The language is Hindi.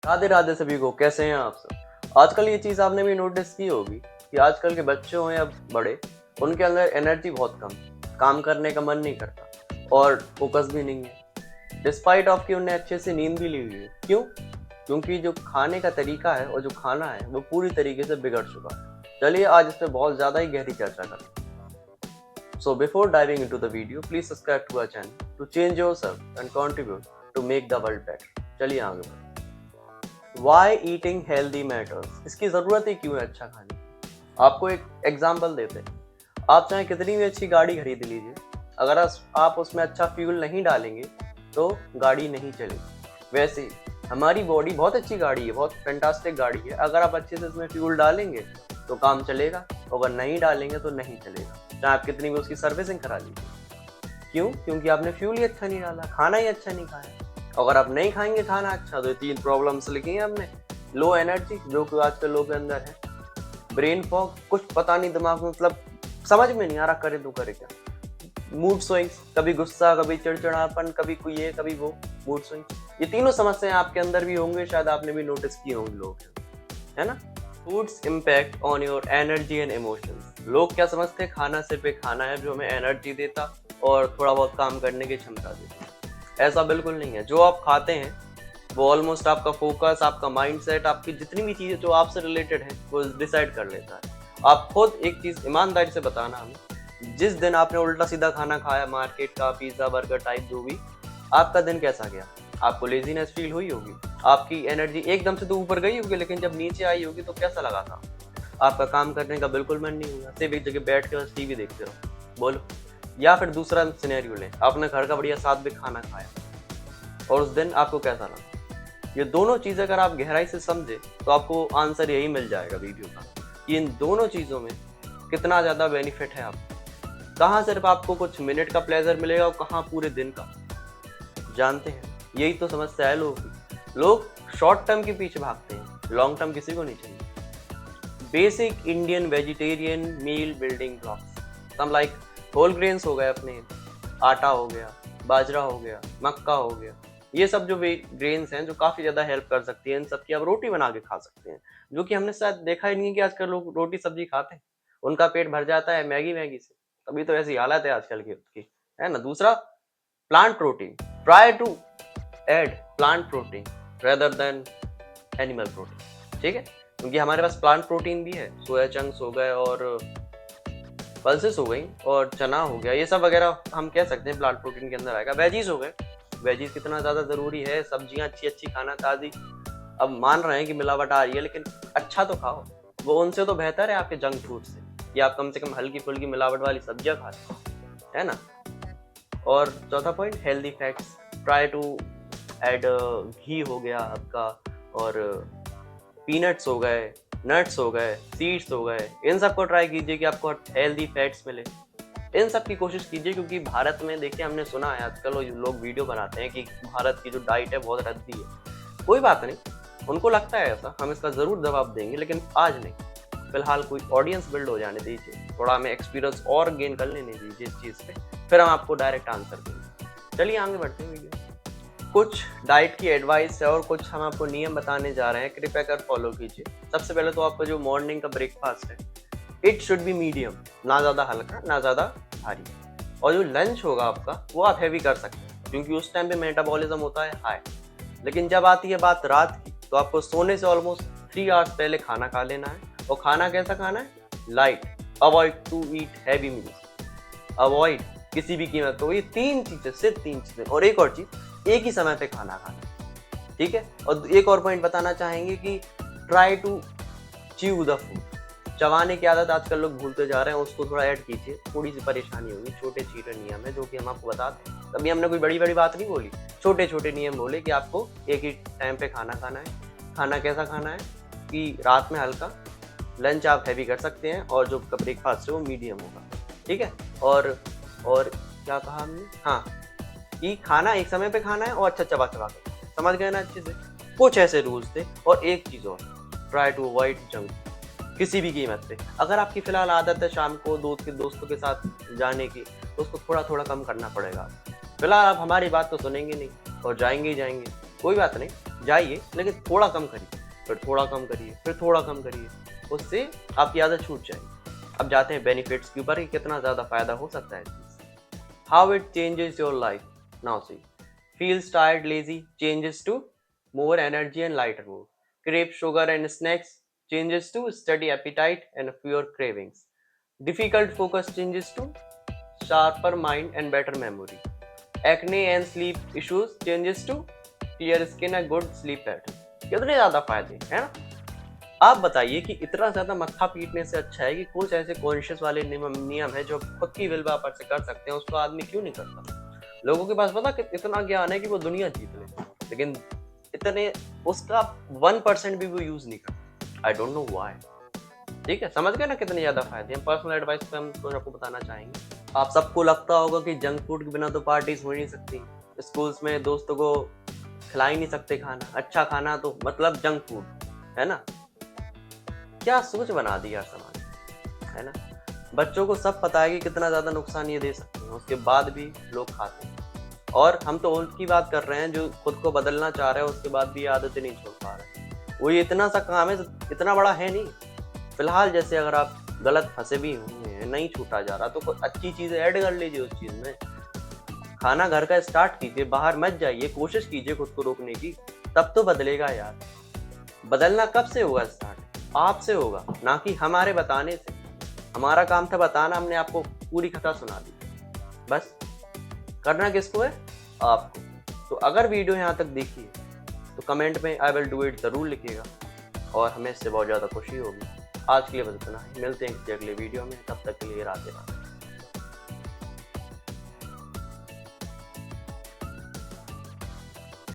राधे राधे सभी को। कैसे हैं आप सब। आजकल ये चीज़ आपने भी नोटिस की होगी कि आजकल के बच्चे हों या बड़े, उनके अंदर एनर्जी बहुत कम है, काम करने का मन नहीं करता और फोकस भी नहीं है, डिस्पाइट ऑफ कि उन्हें अच्छे से नींद भी ली हुई है। क्यों? क्योंकि जो खाने का तरीका है और जो खाना है वो पूरी तरीके से बिगड़ चुका है। चलिए आज इस पर बहुत ज़्यादा ही गहरी चर्चा करें। So before diving into the video, please subscribe to our channel to change yourself and contribute to make the world better. चलिए आगे बढ़ते हैं। Why eating healthy matters? इसकी ज़रूरत ही क्यों है अच्छा खाने की? आपको एक एग्जांपल देते हैं। आप चाहे कितनी भी अच्छी गाड़ी खरीद लीजिए, अगर आप उसमें अच्छा फ्यूल नहीं डालेंगे तो गाड़ी नहीं चलेगी। वैसे ही हमारी बॉडी बहुत अच्छी गाड़ी है, बहुत फैंटास्टिक गाड़ी है। अगर आप अच्छे से इसमें फ्यूल डालेंगे तो काम चलेगा, अगर नहीं डालेंगे तो नहीं चलेगा, चाहे आप कितनी भी उसकी सर्विसिंग करा लीजिए। क्यों? क्योंकि आपने फ्यूल ही अच्छा नहीं डाला, खाना ही अच्छा नहीं खाया। अगर आप नहीं खाएंगे खाना अच्छा तो 3 प्रॉब्लम्स लिखी हैं हमने। लो एनर्जी, जो कि आजकल लोगों के अंदर है। ब्रेन फॉग, कुछ पता नहीं दिमाग में, मतलब समझ में नहीं आ रहा करे तो करे क्या। मूड स्विंग्स, कभी गुस्सा, कभी चिड़चिड़ापन, कभी कोई ये कभी वो, मूड स्विंग्स। ये तीनों समस्याएं आपके अंदर भी होंगे, शायद आपने भी नोटिस की होंगी लोग, है ना। Foods impact on your energy and emotions. लोग क्या समझते हैं खाना सिर्फ एक खाना है जो हमें एनर्जी देता और थोड़ा बहुत काम करने की क्षमता देता। ऐसा बिल्कुल नहीं है। जो आप खाते हैं वो ऑलमोस्ट आपका फोकस, आपका माइंडसेट, आपकी जितनी भी चीज़ें जो आपसे रिलेटेड है वो डिसाइड कर लेता है। आप खुद एक चीज़ ईमानदारी से बताना हमें, जिस दिन आपने उल्टा सीधा खाना खाया, मार्केट का पिज़्ज़ा बर्गर टाइप जो भी, आपका दिन कैसा गया? आपको लेजीनेस फील हुई होगी, आपकी एनर्जी एकदम से तो ऊपर गई होगी, लेकिन जब नीचे आई होगी तो कैसा लगा था? आपका काम करने का बिल्कुल मन नहीं हुआ, सिर्फ एक जगह बैठ के बस टीवी देखते रहो। बोलो। या फिर दूसरा सिनेरियो लें, आपने घर का बढ़िया सात्विक खाना खाया और उस दिन आपको कैसा लगा? ये दोनों चीज़ें अगर आप गहराई से समझे तो आपको आंसर यही मिल जाएगा वीडियो का कि इन दोनों चीज़ों में कितना ज़्यादा बेनिफिट है आपको। कहाँ सिर्फ आपको कुछ मिनट का प्लेजर मिलेगा और कहाँ पूरे दिन का। जानते हैं, यही तो समस्या है लोगों की। लोग शॉर्ट टर्म के पीछे भागते हैं, लॉन्ग टर्म किसी को नहीं चाहिए। Basic Indian vegetarian meal building blocks some like whole grains हो गए अपने, आटा हो गया, बाजरा हो गया, मक्का हो गया। ये सब जो ग्रेन्स हैं जो काफ़ी ज़्यादा हेल्प कर सकती हैं, इन सब की आप रोटी बना के खा सकते हैं। जो कि हमने शायद देखा ही नहीं कि आजकल लोग रोटी सब्जी खाते हैं। उनका पेट भर जाता है मैगी से। तभी तो ऐसी हालत है आजकल की, है ना। दूसरा, plant protein. Try to add plant protein rather than animal protein, ठीक है। क्योंकि हमारे पास प्लांट प्रोटीन भी है, सोया चंक्स हो गए और पल्सेस हो गई और चना हो गया, ये सब वगैरह हम कह सकते हैं प्लांट प्रोटीन के अंदर आएगा। वेजीज हो गए, वेजीज कितना ज़्यादा ज़रूरी है। सब्जियां अच्छी खाना, ताज़ी। अब मान रहे हैं कि मिलावट आ रही है, लेकिन अच्छा तो खाओ, वो उनसे तो बेहतर है आपके जंक फूड से। या आप कम से कम हल्की फुल्की मिलावट वाली सब्जियां खा लें, है ना। और चौथा point, healthy fats. Try to add ghee हो गया आपका, और पीनट्स हो गए, नट्स हो गए, सीड्स हो गए। इन सबको ट्राई कीजिए कि आपको हेल्दी फैट्स मिले। इन सब की कोशिश कीजिए, क्योंकि भारत में देखिए हमने सुना है आजकल लोग वीडियो बनाते हैं कि भारत की जो डाइट है बहुत रद्दी है। कोई बात नहीं, उनको लगता है ऐसा, हम इसका ज़रूर जवाब देंगे, लेकिन आज नहीं। फिलहाल कोई ऑडियंस बिल्ड हो जाने दीजिए, थोड़ा हमें एक्सपीरियंस और गेन कर लेने दीजिए इस चीज़ पे, फिर हम आपको डायरेक्ट आंसर देंगे। चलिए आगे बढ़ते हैं वीडियो। कुछ डाइट की एडवाइस है और कुछ हम आपको नियम बताने जा रहे हैं, कृपया कर फॉलो कीजिए। सबसे पहले तो आपका जो मॉर्निंग का ब्रेकफास्ट है, इट शुड बी मीडियम, ना ज़्यादा हल्का ना ज़्यादा भारी। और जो लंच होगा आपका वो आप हैवी कर सकते हैं, क्योंकि उस टाइम पे मेटाबॉलिज्म होता है हाई। लेकिन जब आती है बात रात की, तो आपको सोने से ऑलमोस्ट 3 आवर्स पहले खाना खा लेना है। और खाना कैसा खाना है? Light. Avoid to eat heavy meals, avoid किसी भी कीमत पे। ये 3 चीज़ें, सिर्फ 3 चीज़ें। और एक और चीज़, एक ही समय पे खाना खाना, ठीक है। और एक और पॉइंट बताना चाहेंगे कि try to chew the food. चबाने की आदत आजकल लोग भूलते जा रहे हैं, उसको थोड़ा ऐड कीजिए। थोड़ी सी परेशानी होगी, छोटे छोटे नियम है जो कि हम आपको बताते हैं। तभी हमने कोई बड़ी बड़ी बात नहीं बोली, छोटे छोटे नियम बोले कि आपको एक ही टाइम पे खाना खाना है। खाना कैसा खाना है कि रात में हल्का, लंच आप हैवी कर सकते हैं, और जो ब्रेकफास्ट है वो मीडियम होगा, ठीक है। और क्या कहा हमने? हाँ, कि खाना एक समय पे खाना है और अच्छा चबा चबा कर। समझ गए ना अच्छे से? कुछ ऐसे रूल्स थे। और एक चीज़ और, ट्राई टू अवॉइड जंक किसी भी कीमत पे। अगर आपकी फिलहाल आदत है शाम को दोस्तों के साथ जाने की, तो उसको थोड़ा थोड़ा कम करना पड़ेगा। फिलहाल आप हमारी बात तो सुनेंगे नहीं और जाएंगे ही जाएंगे। कोई बात नहीं, जाइए, लेकिन थोड़ा कम करिए, फिर थोड़ा कम करिए, फिर थोड़ा कम करिए, उससे आपकी आदत छूट जाएगी। अब जाते हैं बेनिफिट्स के ऊपर कि कितना ज़्यादा फायदा हो सकता है इस चीज़ से। How it changes your life. Now see, feels tired, lazy, changes to more energy and lighter mood. Crave sugar and snacks, changes to steady appetite and fewer cravings. Difficult focus, changes to sharper mind and better memory. Acne and sleep issues, changes to clear skin and good sleep pattern. कितने ज़्यादा फायदे है ना। आप बताइए कि इतना ज़्यादा मत्था पीटने से अच्छा है कि कुछ ऐसे कॉन्शियस वाले नियम है जो खुद की विल पावर से कर सकते हैं, उसको आदमी क्यों नहीं करता। लोगों के पास पता कि इतना ज्ञान है कि वो दुनिया जीत ले, लेकिन इतने उसका 1% भी वो यूज नहीं करता। I don't know why. ठीक है, समझ गए ना कितने ज्यादा फायदे हैं। पर्सनल एडवाइस पे हम तो आपको बताना चाहेंगे। आप सबको लगता होगा कि जंक फूड के बिना तो पार्टीज हो ही नहीं सकती, स्कूल्स में दोस्तों को खिला ही नहीं सकते खाना, अच्छा खाना तो मतलब जंक फूड, है ना। क्या सोच बना दी यार समाज, है ना। बच्चों को सब पता है कि कितना ज्यादा नुकसान ये दे सकते हैं, उसके बाद भी लोग खाते हैं। और हम तो उनकी बात कर रहे हैं जो खुद को बदलना चाह रहे हैं, उसके बाद भी आदतें नहीं छोड़ पा रहे। वो ये इतना सा काम है, इतना बड़ा है नहीं। फिलहाल जैसे अगर आप गलत फंसे भी हुए हैं, नहीं छूटा जा रहा, तो कोई अच्छी चीज़ ऐड कर लीजिए उस चीज़ में। खाना घर का स्टार्ट कीजिए, बाहर मत जाइए, कोशिश कीजिए खुद को रोकने की, तब तो बदलेगा यार। बदलना कब से होगा स्टार्ट? आपसे होगा, ना कि हमारे बताने से। हमारा काम था बताना, हमने आपको पूरी कथा सुना दी। बस करना किसको है? आपको। तो अगर वीडियो यहाँ तक देखी है तो कमेंट में आई विल डू इट ज़रूर लिखिएगा, और हमें इससे बहुत ज़्यादा खुशी होगी। आज के लिए बस इतना ही, मिलते हैं किसी अगले वीडियो में, तब तक के लिए राधे राधे।